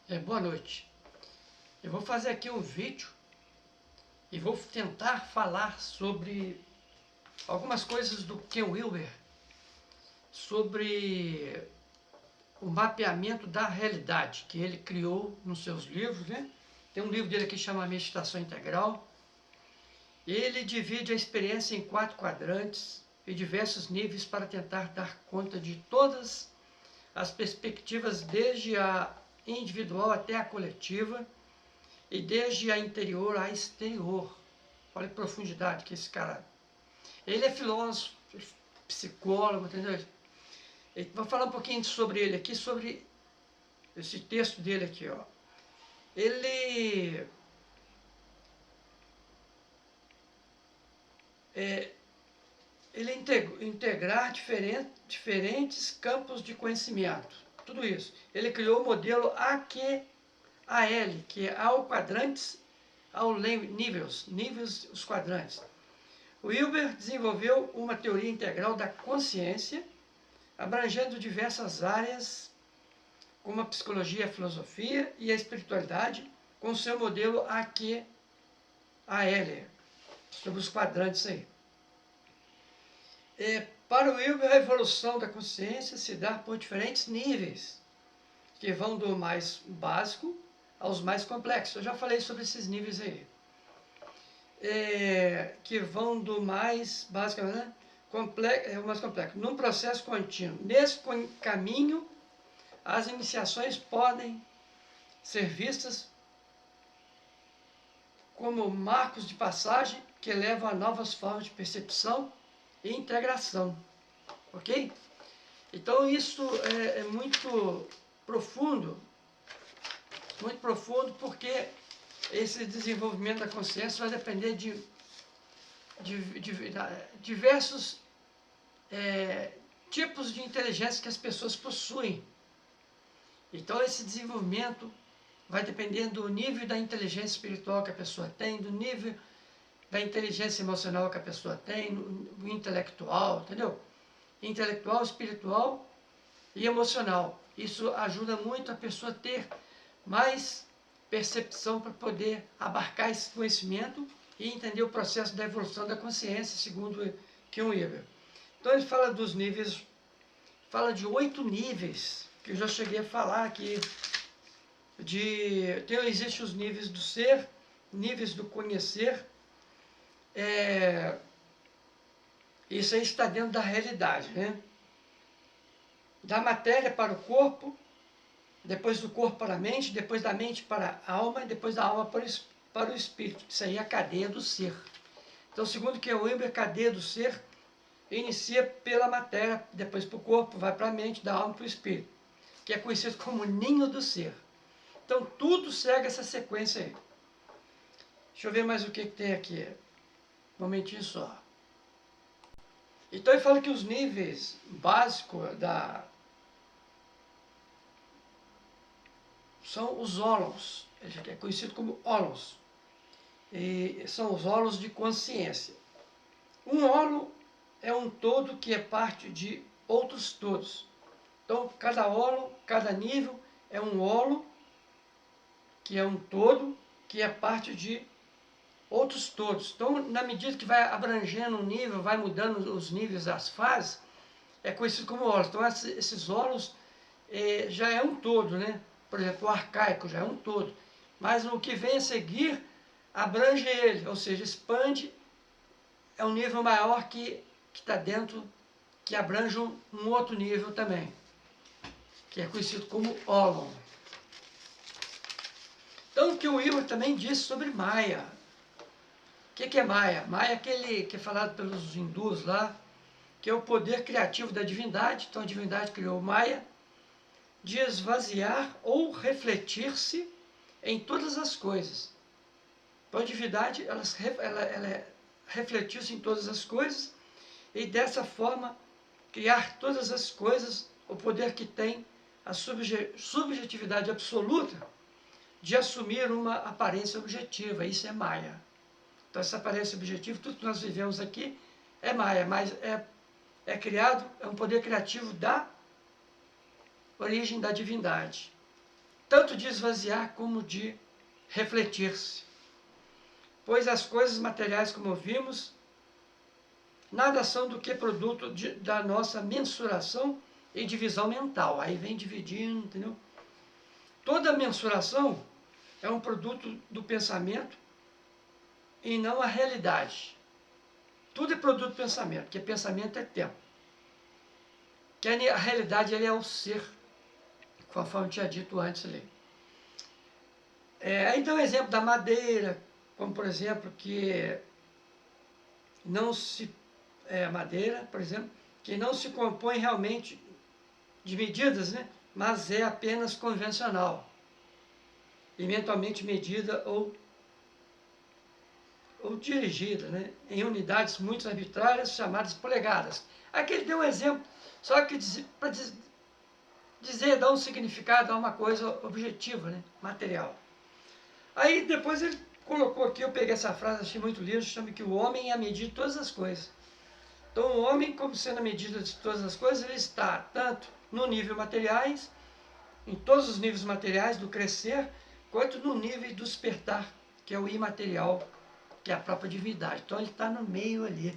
Boa noite. Eu vou fazer aqui um vídeo e vou tentar falar sobre algumas coisas do Ken Wilber, sobre o mapeamento da realidade que ele criou nos seus livros, né? Tem um livro dele aqui que chama Meditação Integral. Ele divide a experiência em 4 quadrantes e diversos níveis para tentar dar conta de todas as perspectivas, desde a individual até a coletiva, e desde a interior a exterior. Olha a profundidade que esse cara... Ele é filósofo, psicólogo, entendeu? Vou falar um pouquinho sobre ele aqui, sobre esse texto dele aqui, ó. Ele integrar diferentes campos de conhecimento. Tudo isso. Ele criou o modelo AQAL, que é ao quadrantes, ao níveis, os quadrantes. O Wilber desenvolveu uma teoria integral da consciência, abrangendo diversas áreas, como a psicologia, a filosofia e a espiritualidade, com seu modelo AQAL, sobre os quadrantes aí. Para o Wilber, a evolução da consciência se dá por diferentes níveis, que vão do mais básico aos mais complexos. Eu já falei sobre esses níveis aí. Que vão do mais básico, né? Mais complexo, num processo contínuo. Nesse caminho, as iniciações podem ser vistas como marcos de passagem que levam a novas formas de percepção e integração. Ok? Então isso é muito profundo porque esse desenvolvimento da consciência vai depender de diversos tipos de inteligência que as pessoas possuem. Então esse desenvolvimento vai depender do nível da inteligência espiritual que a pessoa tem, do nível da inteligência emocional que a pessoa tem, o intelectual, entendeu? Intelectual, espiritual e emocional. Isso ajuda muito a pessoa a ter mais percepção para poder abarcar esse conhecimento e entender o processo da evolução da consciência, segundo Ken Wilber. Então ele fala dos níveis, fala de 8 níveis, que eu já cheguei a falar aqui. Existem os níveis do ser, níveis do conhecer. Isso aí está dentro da realidade, né? Da matéria para o corpo, depois do corpo para a mente, depois da mente para a alma, e depois da alma para o espírito. Isso aí é a cadeia do ser. Então, segundo Ken Wilber, a cadeia do ser inicia pela matéria, depois para o corpo, vai para a mente, da alma para o espírito, que é conhecido como ninho do ser. Então, tudo segue essa sequência aí. Deixa eu ver mais o que tem aqui. Um momentinho só. Então, ele fala que os níveis básicos são os ólos. Ele é conhecido como ólos. E são os ólos de consciência. Um ólo é um todo que é parte de outros todos. Então, cada ólo, cada nível é um ólo, que é um todo, que é parte de outros todos. Então, na medida que vai abrangendo um nível, vai mudando os níveis das fases, é conhecido como ólos. Então, esses ólos já é um todo, né? Por exemplo, o arcaico já é um todo. Mas o que vem a seguir abrange ele, ou seja, expande, é um nível maior que está dentro, que abrange um outro nível também, que é conhecido como ólon. Então, o que o Wilber também disse sobre Maya. O que é Maya? Maya é aquele que é falado pelos hindus lá, que é o poder criativo da divindade. Então, a divindade criou Maya, de esvaziar ou refletir-se em todas as coisas. Então, a divindade, ela refletiu-se em todas as coisas e, dessa forma, criar todas as coisas, o poder que tem a subjetividade absoluta de assumir uma aparência objetiva. Isso é Maya. Então, essa aparência objetiva, tudo que nós vivemos aqui é Maya, mas é criado, é um poder criativo da origem da divindade. tanto de esvaziar como de refletir-se. Pois as coisas materiais, como vimos, nada são do que produto da nossa mensuração e divisão mental. Aí vem dividindo, entendeu? Toda mensuração é um produto do pensamento e não a realidade. Tudo é produto do pensamento, porque pensamento é tempo. Que a realidade ele é o ser, conforme eu tinha dito antes ali. Aí dá um exemplo da madeira, como por exemplo, que não se... madeira, por exemplo, que não se compõe realmente de medidas, né? Mas é apenas convencional, eventualmente medida ou dirigida, né? Em unidades muito arbitrárias chamadas polegadas. Aqui ele deu um exemplo, só que para dizer, dar um significado a uma coisa objetiva, né? Material. Aí depois ele colocou aqui, eu peguei essa frase, achei muito linda, chama que o homem é a medida de todas as coisas. Então o homem, como sendo a medida de todas as coisas, ele está tanto no nível materiais, em todos os níveis materiais do crescer, quanto no nível do despertar, que é o imaterial, que é a própria divindade. Então ele está no meio ali.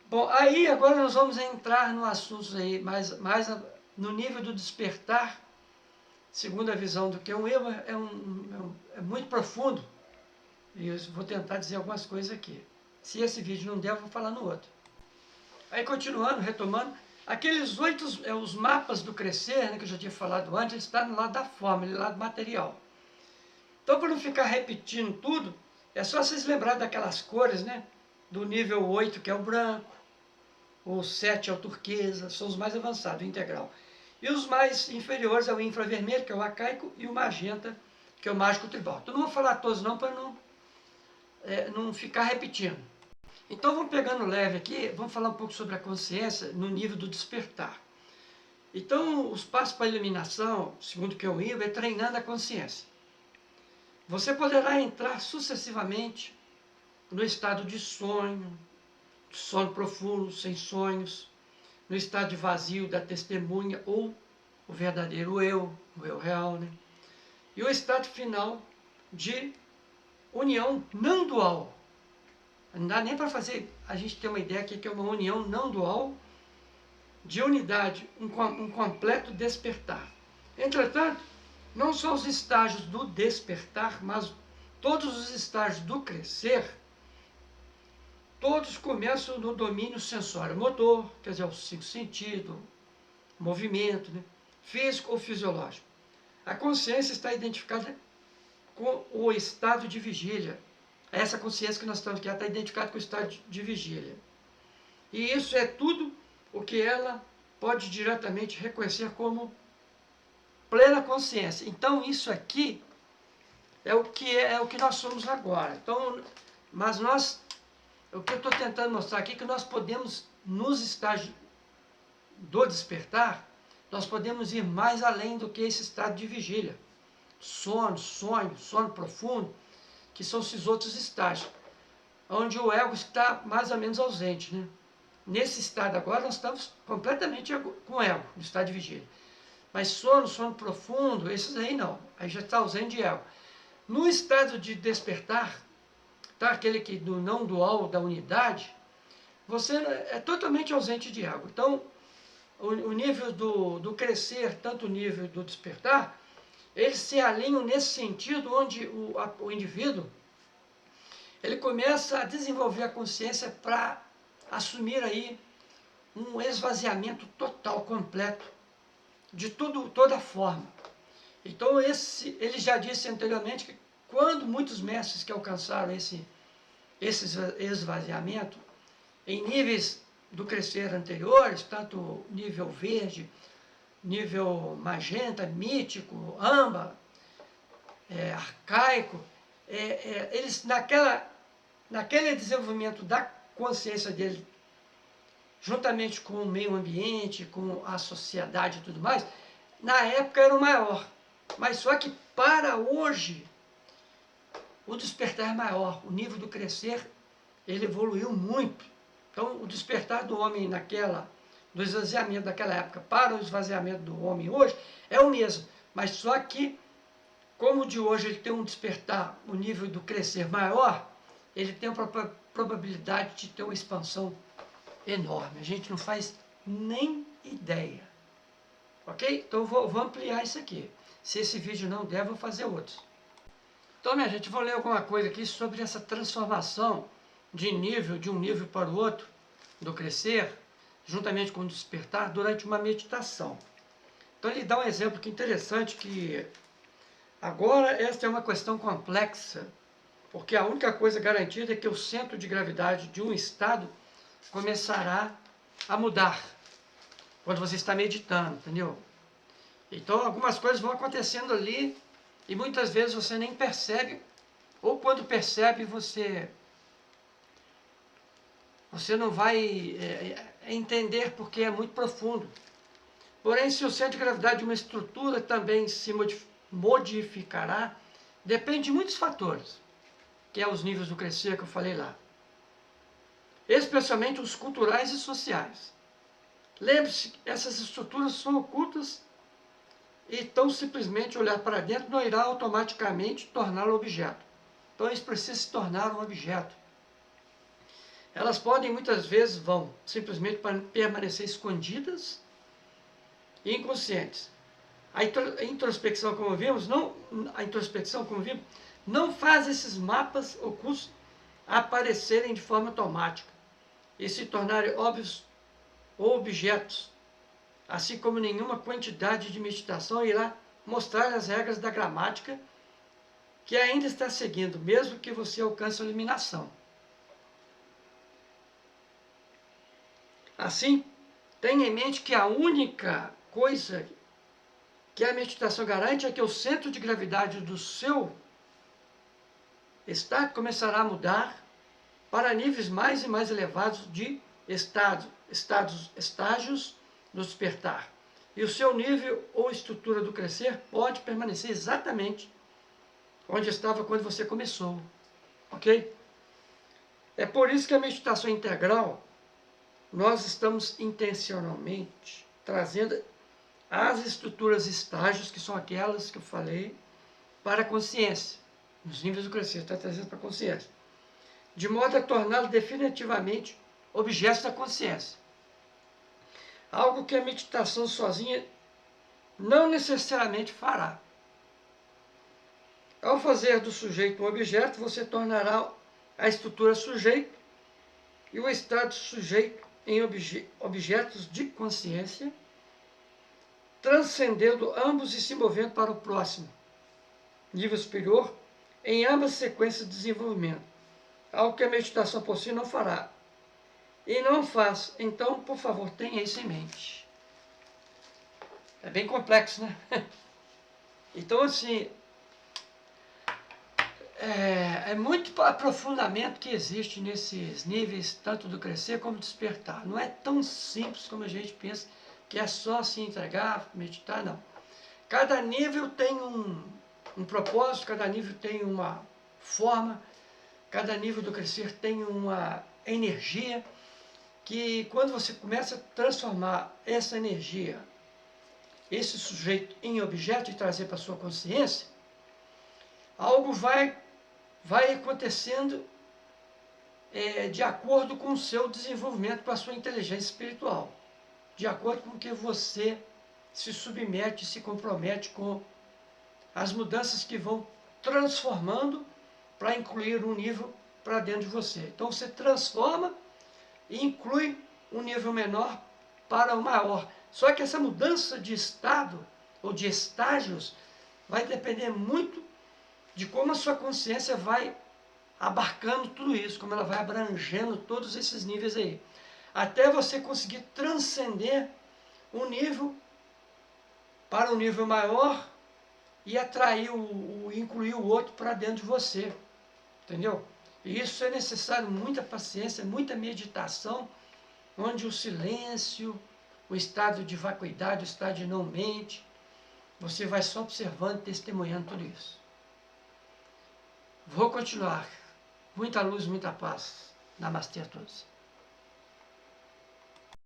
Bom, aí agora nós vamos entrar no assunto aí, mais no nível do despertar, segundo a visão do que é um eu, é muito profundo. E eu vou tentar dizer algumas coisas aqui. Se esse vídeo não der, eu vou falar no outro. Aí continuando, retomando, aqueles 8, os mapas do crescer, né, que eu já tinha falado antes, eles estão no lado da forma, no lado material. Então, para não ficar repetindo tudo, é só vocês lembrarem daquelas cores, né? Do nível 8, que é o branco, o 7 é o turquesa, são os mais avançados, o integral. E os mais inferiores é o infravermelho, que é o arcaico, e o magenta, que é o mágico tribal. Então, não vou falar todos não, para não ficar repetindo. Então, vamos pegando leve aqui, vamos falar um pouco sobre a consciência no nível do despertar. Então, os passos para a iluminação, segundo o que eu vi, é treinando a consciência. Você poderá entrar sucessivamente no estado de sonho profundo, sem sonhos, no estado de vazio da testemunha ou o verdadeiro eu, o eu real, né? E o estado final de união não dual. Não dá nem para fazer a gente ter uma ideia aqui que é uma união não dual de unidade, um completo despertar. Entretanto, não só os estágios do despertar, mas todos os estágios do crescer, todos começam no domínio sensório motor, quer dizer, os 5 sentidos, movimento, né? Físico ou fisiológico. A consciência está identificada com o estado de vigília. Essa consciência que nós estamos aqui está identificada com o estado de vigília. E isso é tudo o que ela pode diretamente reconhecer como plena consciência. Então isso aqui é o que nós somos agora. Então, mas o que eu estou tentando mostrar aqui é que nós podemos, nos estágios do despertar, nós podemos ir mais além do que esse estado de vigília. Sono, sonho, sono profundo, que são esses outros estágios, onde o ego está mais ou menos ausente, né? Nesse estado agora nós estamos completamente com o ego, no estado de vigília. Mas sono profundo, esses aí não, aí já está ausente de ego. No estado de despertar, tá, aquele que do não dual, da unidade, você é totalmente ausente de ego. Então, o nível do crescer, tanto o nível do despertar, eles se alinham nesse sentido onde o indivíduo ele começa a desenvolver a consciência para assumir aí um esvaziamento total, completo, de toda a forma. Então, ele já disse anteriormente que quando muitos mestres que alcançaram esse esvaziamento, em níveis do crescer anteriores, tanto nível verde, nível magenta, mítico, âmbar, arcaico, eles naquele desenvolvimento da consciência dele, juntamente com o meio ambiente, com a sociedade e tudo mais, na época era o maior. Mas só que para hoje, o despertar é maior, o nível do crescer, ele evoluiu muito. Então, o despertar do homem do esvaziamento daquela época para o esvaziamento do homem hoje é o mesmo, mas só que, como o de hoje ele tem um despertar, o nível do crescer maior, ele tem uma probabilidade de ter uma expansão enorme. A gente não faz nem ideia. Ok? Então vou ampliar isso aqui. Se esse vídeo não der, vou fazer outros. Então, minha gente, vou ler alguma coisa aqui sobre essa transformação de nível, de um nível para o outro, do crescer, juntamente com o despertar, durante uma meditação. Então ele dá um exemplo que interessante, que agora esta é uma questão complexa, porque a única coisa garantida é que o centro de gravidade de um estado começará a mudar quando você está meditando, entendeu? Então algumas coisas vão acontecendo ali e muitas vezes você nem percebe, ou quando percebe você não vai entender porque é muito profundo. Porém, se o centro de gravidade de uma estrutura também se modificará, depende de muitos fatores, que é os níveis do crescer que eu falei lá. Especialmente os culturais e sociais. Lembre-se, essas estruturas são ocultas e tão simplesmente olhar para dentro não irá automaticamente torná-lo objeto. Então eles precisam se tornar um objeto. Elas podem, muitas vezes, vão simplesmente permanecer escondidas e inconscientes. A introspecção, como vimos, não faz esses mapas ocultos aparecerem de forma automática e se tornarem óbvios ou objetos, assim como nenhuma quantidade de meditação irá mostrar as regras da gramática que ainda está seguindo, mesmo que você alcance a iluminação. Assim, tenha em mente que a única coisa que a meditação garante é que o centro de gravidade do seu estado começará a mudar para níveis mais e mais elevados de estágios do despertar. E o seu nível ou estrutura do crescer pode permanecer exatamente onde estava quando você começou. Ok? É por isso que a meditação integral, nós estamos intencionalmente trazendo as estruturas estágios, que são aquelas que eu falei, para a consciência. Nos níveis do crescer, está trazendo para a consciência. De modo a torná-lo definitivamente objeto da consciência. Algo que a meditação sozinha não necessariamente fará. Ao fazer do sujeito um objeto, você tornará a estrutura sujeito e o estado sujeito em objetos de consciência, transcendendo ambos e se movendo para o próximo nível superior em ambas sequências de desenvolvimento, algo que a meditação por si não fará. E não faz. Então, por favor, tenha isso em mente. É bem complexo, né? Então, assim, é muito aprofundamento que existe nesses níveis, tanto do crescer como do despertar. Não é tão simples como a gente pensa, que é só se entregar, meditar, não. Cada nível tem um propósito, cada nível tem uma forma, cada nível do crescer tem uma energia, que quando você começa a transformar essa energia, esse sujeito em objeto e trazer para a sua consciência, algo vai acontecendo de acordo com o seu desenvolvimento, com a sua inteligência espiritual, de acordo com o que você se submete, se compromete com as mudanças que vão transformando para incluir um nível para dentro de você. Então você transforma e inclui um nível menor para o maior. Só que essa mudança de estado ou de estágios vai depender muito de como a sua consciência vai abarcando tudo isso, como ela vai abrangendo todos esses níveis aí, até você conseguir transcender um nível para um nível maior e atrair, incluir o outro para dentro de você, entendeu? E isso é necessário muita paciência, muita meditação, onde o silêncio, o estado de vacuidade, o estado de não mente, você vai só observando, testemunhando tudo isso. Vou continuar. Muita luz, muita paz. Namastê a todos.